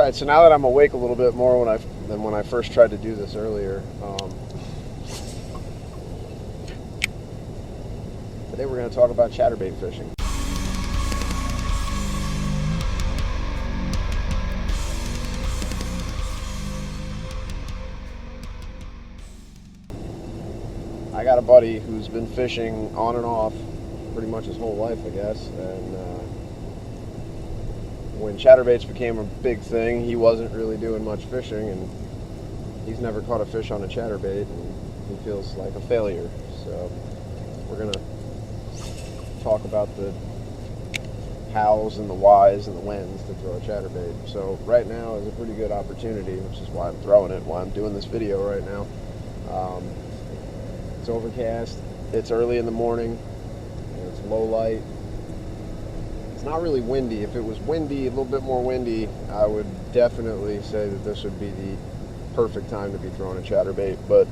Alright, so now that I'm awake a little bit more than when I first tried to do this earlier, today we're going to talk about chatterbait fishing. I got a buddy who's been fishing on and off pretty much his whole life, I guess, and when chatterbaits became a big thing, he wasn't really doing much fishing, and he's never caught a fish on a chatterbait, and he feels like a failure. So we're going to talk about the hows and the whys and the whens to throw a chatterbait. So right now is a pretty good opportunity, which is why I'm throwing it, why I'm doing this video right now. It's overcast, it's early in the morning, and it's low light. It's not really windy. If it was windy, a little bit more windy, I would definitely say that this would be the perfect time to be throwing a chatterbait, but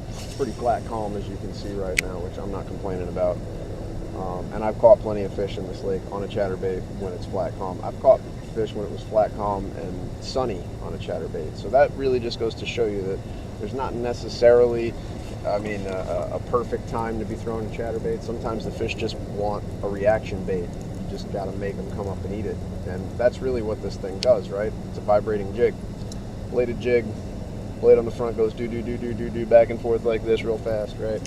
it's pretty flat calm, as you can see right now, which I'm not complaining about. And I've caught plenty of fish in this lake on a chatterbait when it's flat calm. I've caught fish when it was flat calm and sunny on a chatterbait. So that really just goes to show you that there's not necessarily a perfect time to be throwing a chatterbait. Sometimes the fish just want a reaction bait. You just got to make them come up and eat it. And that's really what this thing does, right? It's a vibrating jig. Bladed jig, blade on the front goes do back and forth like this real fast, right?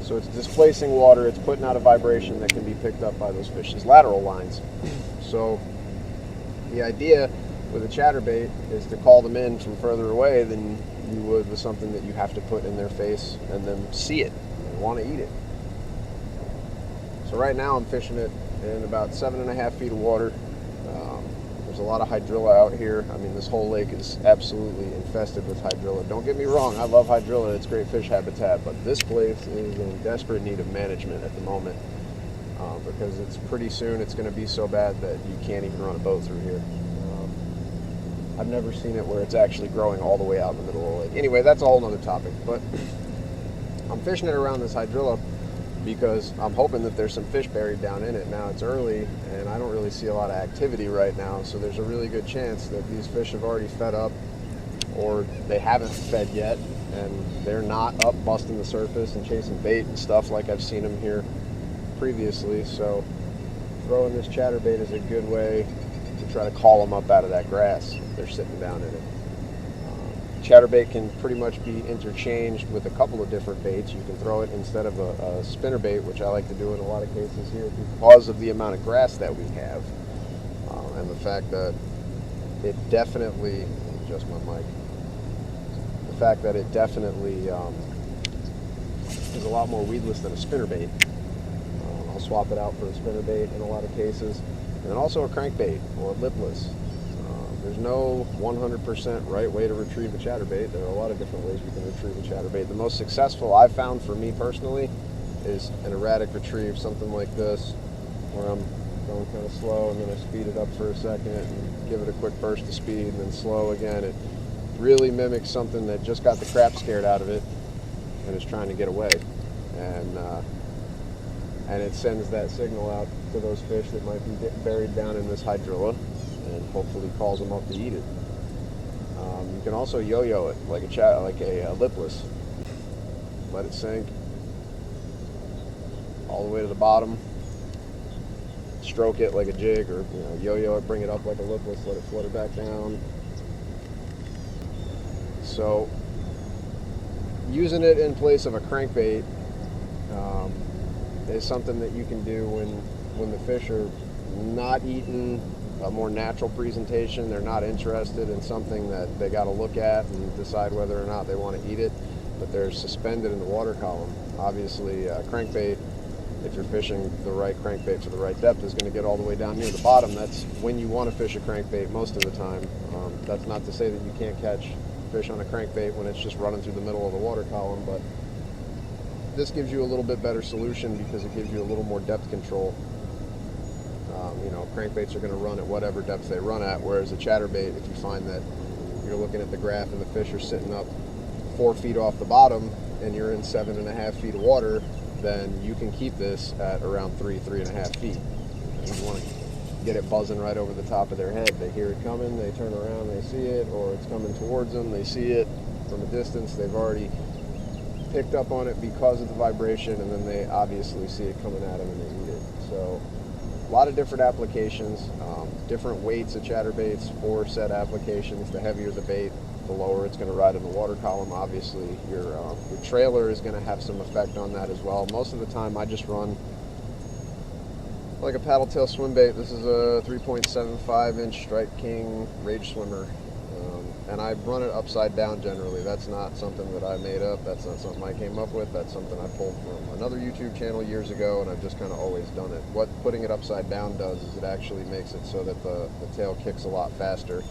So it's displacing water, it's putting out a vibration that can be picked up by those fish's lateral lines. So the idea with a chatterbait is to call them in from further away than you would with something that you have to put in their face and then see it and want to eat it. So right now I'm fishing it in about 7.5 feet of water. There's a lot of hydrilla out here. I mean, this whole lake is absolutely infested with hydrilla. Don't get me wrong, I love hydrilla, it's great fish habitat, but this place is in desperate need of management at the moment because it's pretty soon it's going to be so bad that you can't even run a boat through here. I've never seen it where it's actually growing all the way out in the middle of the lake. Anyway, that's a whole other topic, but I'm fishing it around this hydrilla because I'm hoping that there's some fish buried down in it. Now it's early and I don't really see a lot of activity right now, so there's a really good chance that these fish have already fed up or they haven't fed yet and they're not up busting the surface and chasing bait and stuff like I've seen them here previously. So throwing this chatterbait is a good way to try to call them up out of that grass if they're sitting down in it. Chatterbait can pretty much be interchanged with a couple of different baits. You can throw it instead of a spinnerbait, which I like to do in a lot of cases here because of the amount of grass that we have and the fact that it definitely, adjust my mic, the fact that it definitely is a lot more weedless than a spinnerbait. I'll swap it out for a spinnerbait in a lot of cases. And then also a crankbait or a lipless. There's no 100% right way to retrieve a chatterbait. There are a lot of different ways we can retrieve a chatterbait. The most successful I've found for me personally is an erratic retrieve, something like this, where I'm going kind of slow and then I speed it up for a second and give it a quick burst of speed and then slow again. It really mimics something that just got the crap scared out of it and is trying to get away. And it sends that signal out to those fish that might be buried down in this hydrilla and hopefully calls them up to eat it. You can also yo-yo it like a lipless. Let it sink all the way to the bottom. Stroke it like a jig, or yo-yo it, bring it up like a lipless, let it flutter back down. So using it in place of a crankbait is something that you can do when the fish are not eating a more natural presentation. They're not interested in something that they got to look at and decide whether or not they want to eat it, but they're suspended in the water column. Obviously, crankbait, if you're fishing the right crankbait for the right depth, is going to get all the way down near the bottom. That's when you want to fish a crankbait most of the time. That's not to say that you can't catch fish on a crankbait when it's just running through the middle of the water column, but this gives you a little bit better solution because it gives you a little more depth control. Crankbaits are going to run at whatever depth they run at, whereas a chatterbait, if you find that you're looking at the graph and the fish are sitting up 4 feet off the bottom and you're in 7.5 feet of water, then you can keep this at around 3.5 feet. get it buzzing right over the top of their head. They hear it coming, they turn around, they see it, or it's coming towards them, they see it from a distance. They've already picked up on it because of the vibration, and then they obviously see it coming at them and they eat it. So a lot of different applications, different weights of chatterbaits for said applications. The heavier the bait, the lower it's going to ride in the water column. Obviously, your trailer is going to have some effect on that as well. Most of the time, I just run like a paddle tail swim bait. This is a 3.75 inch Strike King Rage Swimmer, and I run it upside down generally. That's not something that I made up. That's not something I came up with. That's something I pulled from another YouTube channel years ago, and I've just kind of always done it. What putting it upside down does is it actually makes it so that the tail kicks a lot faster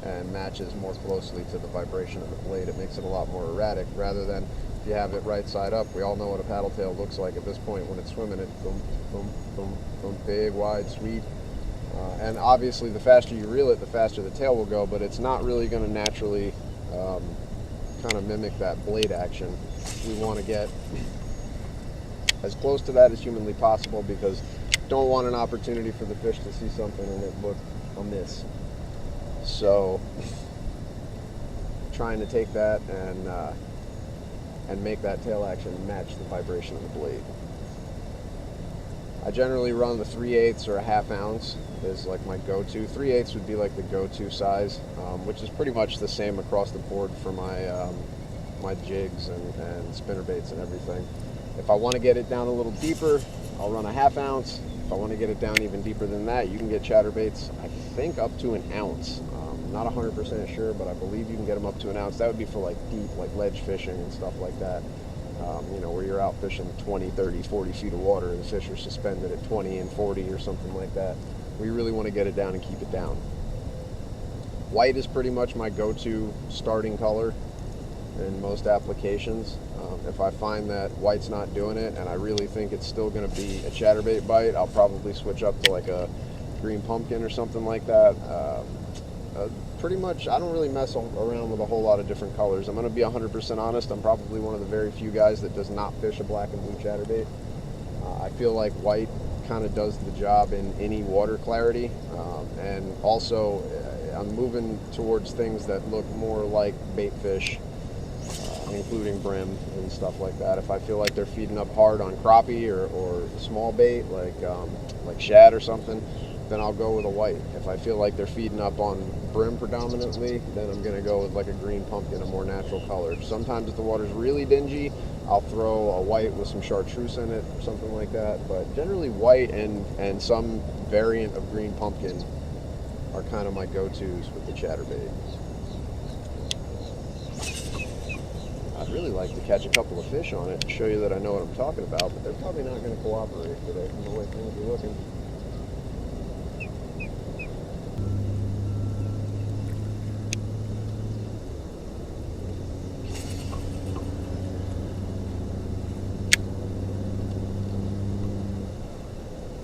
and matches more closely to the vibration of the blade. It makes it a lot more erratic rather than if you have it right side up. We all know what a paddle tail looks like at this point when it's swimming. It's boom, boom, boom, boom, big, wide, sweet. And obviously the faster you reel it, the faster the tail will go, but it's not really going to naturally kind of mimic that blade action. We want to get as close to that as humanly possible because don't want an opportunity for the fish to see something and it look amiss. So trying to take that and make that tail action match the vibration of the blade. I generally run the 3/8 or a 1/2 ounce is like my go-to. 3/8 would be like the go-to size, which is pretty much the same across the board for my my jigs and spinnerbaits and everything. If I want to get it down a little deeper, I'll run a 1/2 ounce. If I want to get it down even deeper than that, you can get chatterbaits, I think, up to 1 ounce. Not 100% sure, but I believe you can get them up to 1 ounce. That would be for like deep, like ledge fishing and stuff like that. You know, where you're out fishing 20, 30, 40 feet of water and the fish are suspended at 20 and 40 or something like that. We really want to get it down and keep it down. White is pretty much my go-to starting color in most applications. If I find that white's not doing it and I really think it's still going to be a chatterbait bite, I'll probably switch up to like a green pumpkin or something like that. Pretty much, I don't really mess around with a whole lot of different colors. I'm going to be 100% honest. I'm probably one of the very few guys that does not fish a black and blue chatterbait. I feel like white kind of does the job in any water clarity. And also, I'm moving towards things that look more like bait fish, including brim and stuff like that. If I feel like they're feeding up hard on crappie or small bait like shad or something, then I'll go with a white. If I feel like they're feeding up on brim predominantly, then I'm going to go with like a green pumpkin, a more natural color. Sometimes if the water's really dingy, I'll throw a white with some chartreuse in it or something like that. But generally white and some variant of green pumpkin are kind of my go-tos with the chatterbait. I'd really like to catch a couple of fish on it and show you that I know what I'm talking about, but they're probably not going to cooperate today from the way things are looking.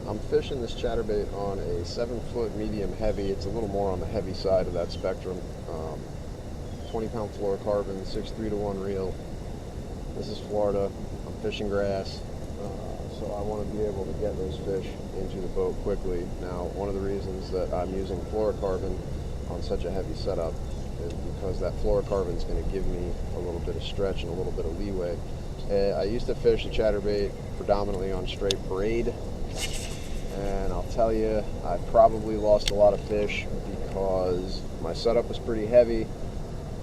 I'm fishing this chatterbait on a 7-foot medium heavy. It's a little more on the heavy side of that spectrum. 20-pound fluorocarbon, 6.3-to-1 reel. This is Florida. I'm fishing grass, so I want to be able to get those fish into the boat quickly. Now, one of the reasons that I'm using fluorocarbon on such a heavy setup is because that fluorocarbon is going to give me a little bit of stretch and a little bit of leeway. I used to fish a chatterbait predominantly on straight braid. And I'll tell you, I probably lost a lot of fish because my setup was pretty heavy,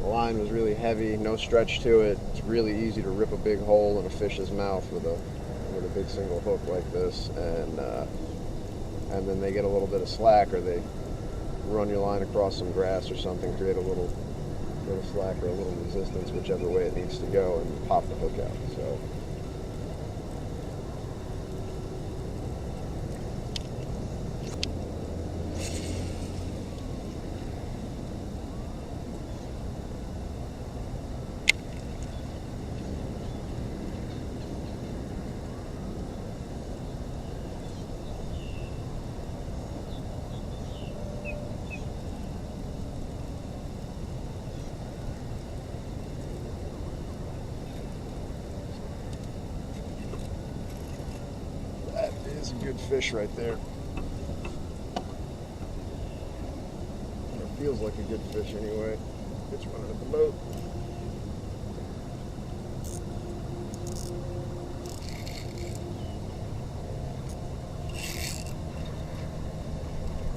the line was really heavy, no stretch to it. It's really easy to rip a big hole in a fish's mouth with a big single hook like this, and then they get a little bit of slack, or they run your line across some grass or something, create a little slack or a little resistance, whichever way it needs to go, and pop the hook out. So. That is a good fish right there. Feels like a good fish anyway. It's running at the boat.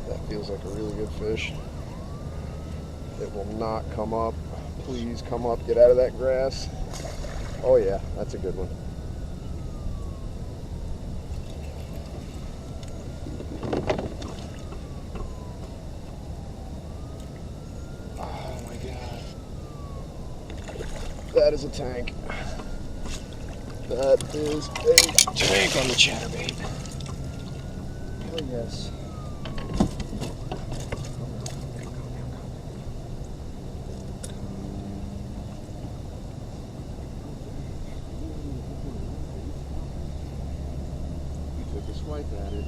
That feels like a really good fish. It will not come up. Please come up, get out of that grass. Oh yeah, that's a good one. Oh my God. That is a tank. That is a tank on the chatterbait. Oh yes. Took a swipe at it.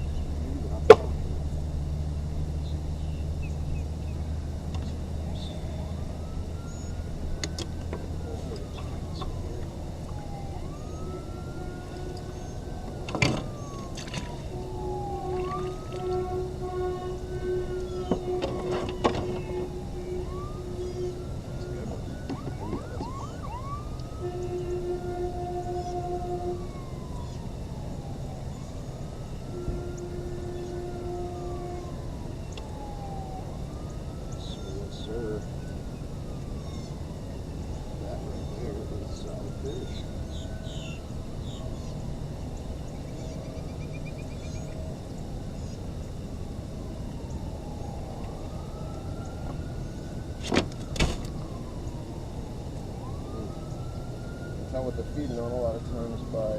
Tell what they're feeding on a lot of times by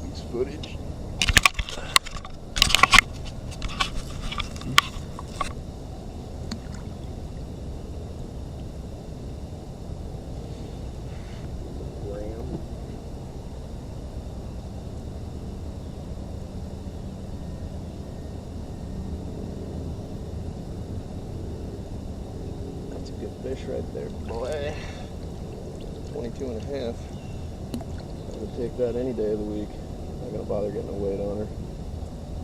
these footage. Fish right there, boy. 22 and a half. I would take that any day of the week. I'm not gonna bother getting a weight on her.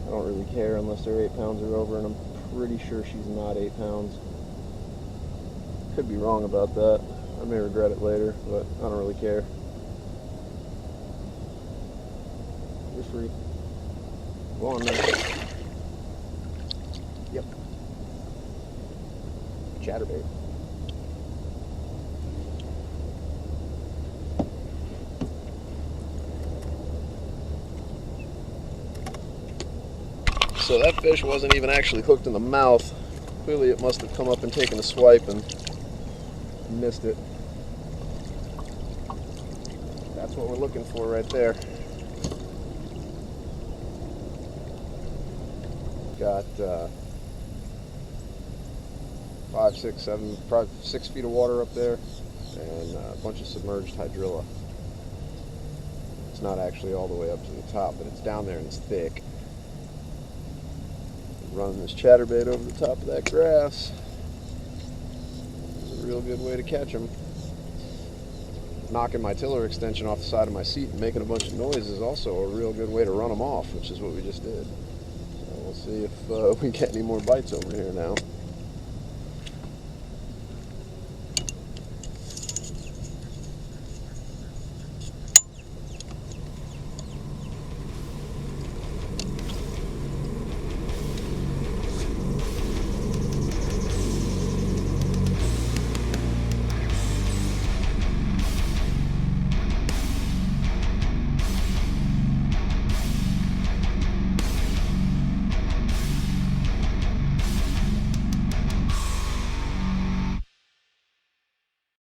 I don't really care unless they're 8 pounds or over, and I'm pretty sure she's not 8 pounds. Could be wrong about that. I may regret it later, but I don't really care. You're free. Go on, man. Yep. Chatterbait. So that fish wasn't even actually hooked in the mouth. Clearly it must have come up and taken a swipe and missed it. That's what we're looking for right there. Got 5, 6, 7, probably 6 feet of water up there and a bunch of submerged hydrilla. It's not actually all the way up to the top, but it's down there and it's thick. Running this chatterbait over the top of that grass is a real good way to catch them. Knocking my tiller extension off the side of my seat and making a bunch of noise is also a real good way to run them off, which is what we just did. So we'll see if we get any more bites over here now.